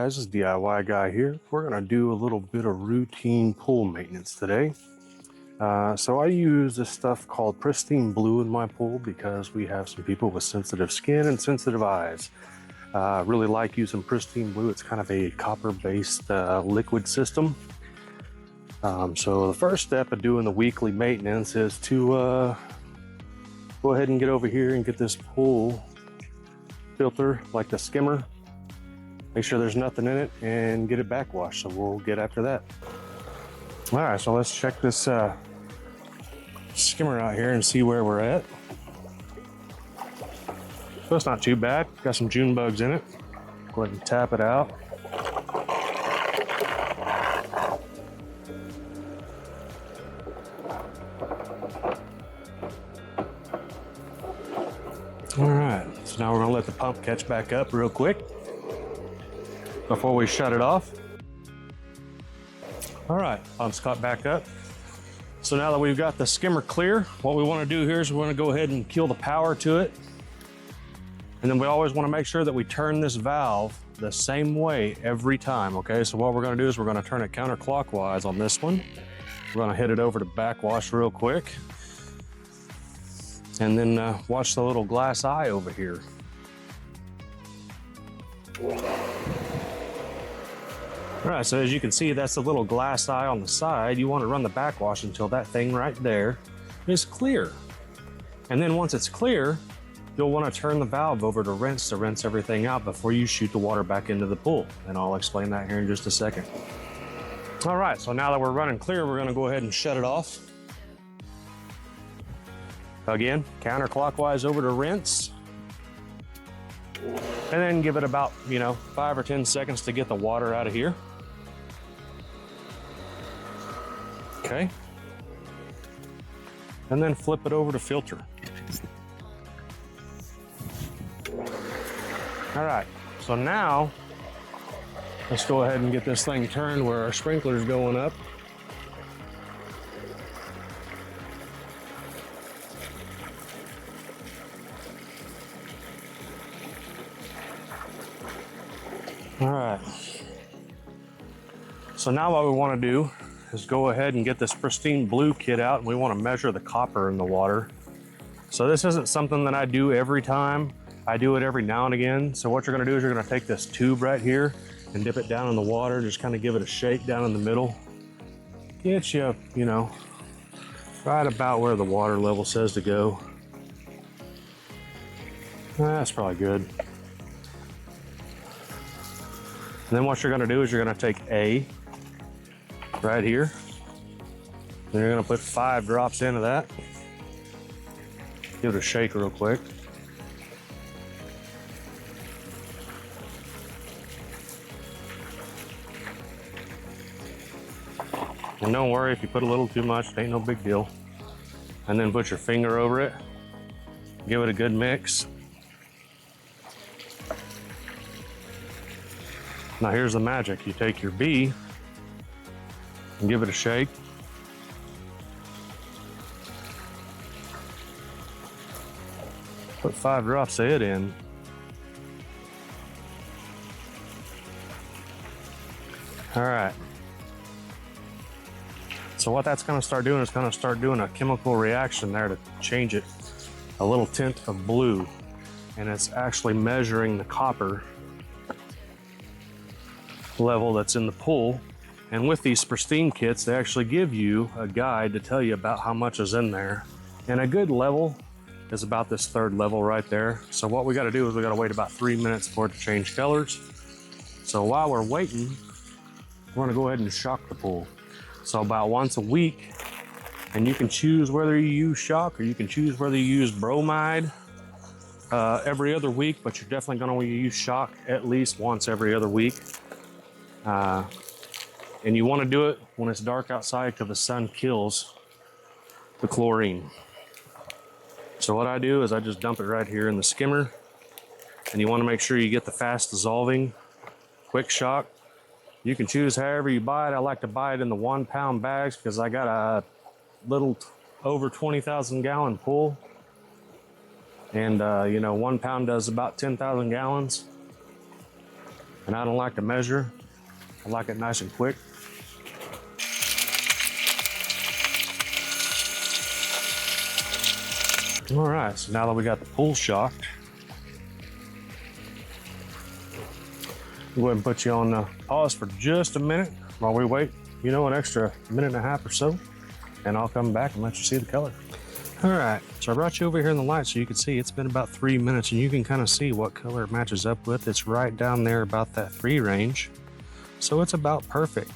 guys, it's DIY Guy here. We're going to do a little bit of routine pool maintenance today. So I use this stuff called Pristine Blue in my pool because we have some people with sensitive skin and sensitive eyes. I really like using Pristine Blue. It's kind of a copper-based liquid system. So the first step of doing the weekly maintenance is to go ahead and get over here and get this pool filter, like the skimmer. Make sure there's nothing in it and get it backwashed. So we'll get after that. All right, so let's check this skimmer out here and see where we're at. So it's not too bad. Got some June bugs in it. Go ahead and tap it out. All right, so now we're gonna let the pump catch back up real quick before we shut it off. All right, pump's caught back up. So now that we've got the skimmer clear, what we want to do here is we want to go ahead and kill the power to it. And then we always want to make sure that we turn this valve the same way every time, okay? So what we're going to do is we're going to turn it counterclockwise on this one. We're going to hit it over to backwash real quick. And then watch the little glass eye over here. All right, so as you can see, that's the little glass eye on the side. You want to run the backwash until that thing right there is clear. And then once it's clear, you'll want to turn the valve over to rinse everything out before you shoot the water back into the pool. And I'll explain that here in just a second. All right, so now that we're running clear, we're going to go ahead and shut it off. Again, counterclockwise over to rinse. And then give it about, 5 or 10 seconds to get the water out of here. Okay. And then flip it over to filter. All right, so now let's go ahead and get this thing turned where our sprinkler's going up. All right, so now what we want to do is go ahead and get this Pristine Blue kit out, and we want to measure the copper in the water. So this isn't something that I do every time. I do it every now and again. So what you're going to do is you're going to take this tube right here and dip it down in the water, just kind of give it a shake down in the middle. Get you, right about where the water level says to go. That's probably good. And then what you're going to do is you're going to take A right here. And you're going to put 5 drops into that. Give it a shake real quick. And don't worry if you put a little too much, it ain't no big deal. And then put your finger over it. Give it a good mix. Now here's the magic. You take your B and give it a shake. Put 5 drops of it in. All right. So what that's gonna start doing is gonna start doing a chemical reaction there to change it a little tint of blue. And it's actually measuring the copper level that's in the pool. And with these Pristine kits, they actually give you a guide to tell you about how much is in there. And a good level is about this 3rd level right there. So what we got to do is we got to wait about 3 minutes for it to change colors. So while we're waiting, we're going to go ahead and shock the pool. So about once a week, and you can choose whether you use shock or you can choose whether you use bromide every other week, but you're definitely going to use shock at least once every other week. And you want to do it when it's dark outside because the sun kills the chlorine. So what I do is I just dump it right here in the skimmer, and you want to make sure you get the fast dissolving quick shock. You can choose however you buy it. I like to buy it in the 1 pound bags because I got a little over 20,000 gallon pool. And 1 pound does about 10,000 gallons. And I don't like to measure. I like it nice and quick. All right, so now that we got the pool shocked, go ahead and put you on pause for just a minute while we wait, you know, an extra minute and a half or so, and I'll come back and let you see the color. All right, so I brought you over here in the light so you can see it's been about 3 minutes, and you can kind of see what color it matches up with. It's right down there about that 3 range, so it's about perfect.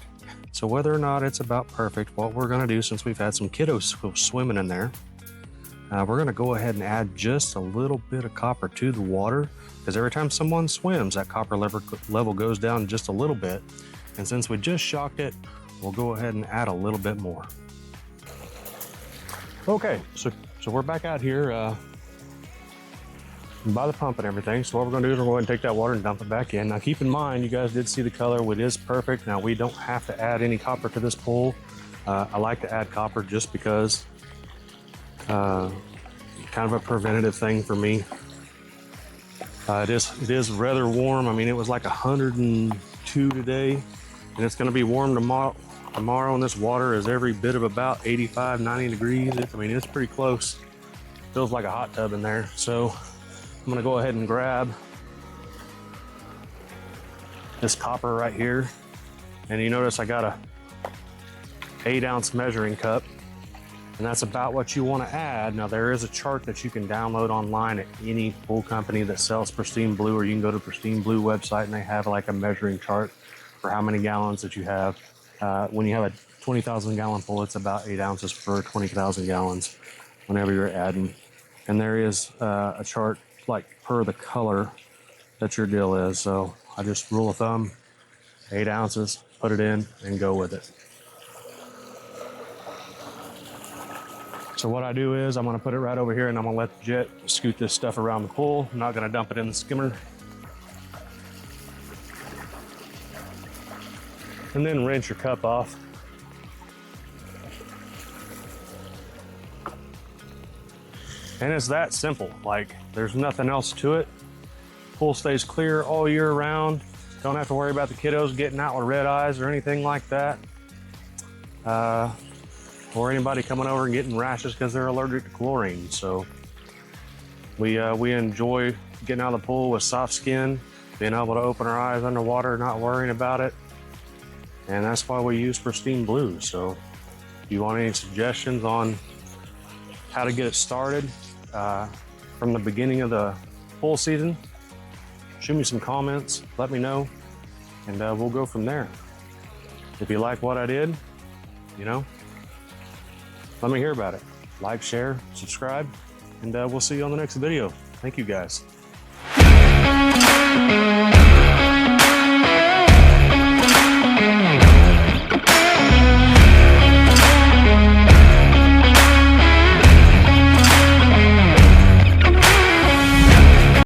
So whether or not it's about perfect, what we're gonna do, since we've had some kiddos swimming in there, we're gonna go ahead and add just a little bit of copper to the water, because every time someone swims, that copper level goes down just a little bit. And since we just shocked it, we'll go ahead and add a little bit more. Okay, so we're back out here by the pump and everything. So what we're gonna do is we're going to take that water and dump it back in. Now keep in mind, you guys did see the color, it is perfect. Now we don't have to add any copper to this pool. I like to add copper just because kind of a preventative thing for me. It is rather warm. I mean, it was like 102 today, and it's going to be warm tomorrow. And this water is every bit of about 85, 90 degrees. I mean, it's pretty close. Feels like a hot tub in there. So I'm going to go ahead and grab this copper right here, and you notice I got a 8-ounce measuring cup. And that's about what you want to add. Now there is a chart that you can download online at any pool company that sells Pristine Blue, or you can go to Pristine Blue website and they have like a measuring chart for how many gallons that you have. When you have a 20,000 gallon pool, it's about 8 ounces per 20,000 gallons whenever you're adding. And there is a chart like per the color that your deal is. So I just rule of thumb, 8 ounces, put it in and go with it. So what I do is I'm gonna put it right over here and I'm gonna let the jet scoot this stuff around the pool. I'm not gonna dump it in the skimmer. And then rinse your cup off. And it's that simple. Like, there's nothing else to it. Pool stays clear all year round. Don't have to worry about the kiddos getting out with red eyes or anything like that. Or anybody coming over and getting rashes because they're allergic to chlorine. So we enjoy getting out of the pool with soft skin, being able to open our eyes underwater, not worrying about it. And that's why we use Pristine Blue. So if you want any suggestions on how to get it started from the beginning of the pool season, shoot me some comments, let me know, and we'll go from there. If you like what I did, you know, let me hear about it. Like, share, subscribe, and we'll see you on the next video. Thank you guys.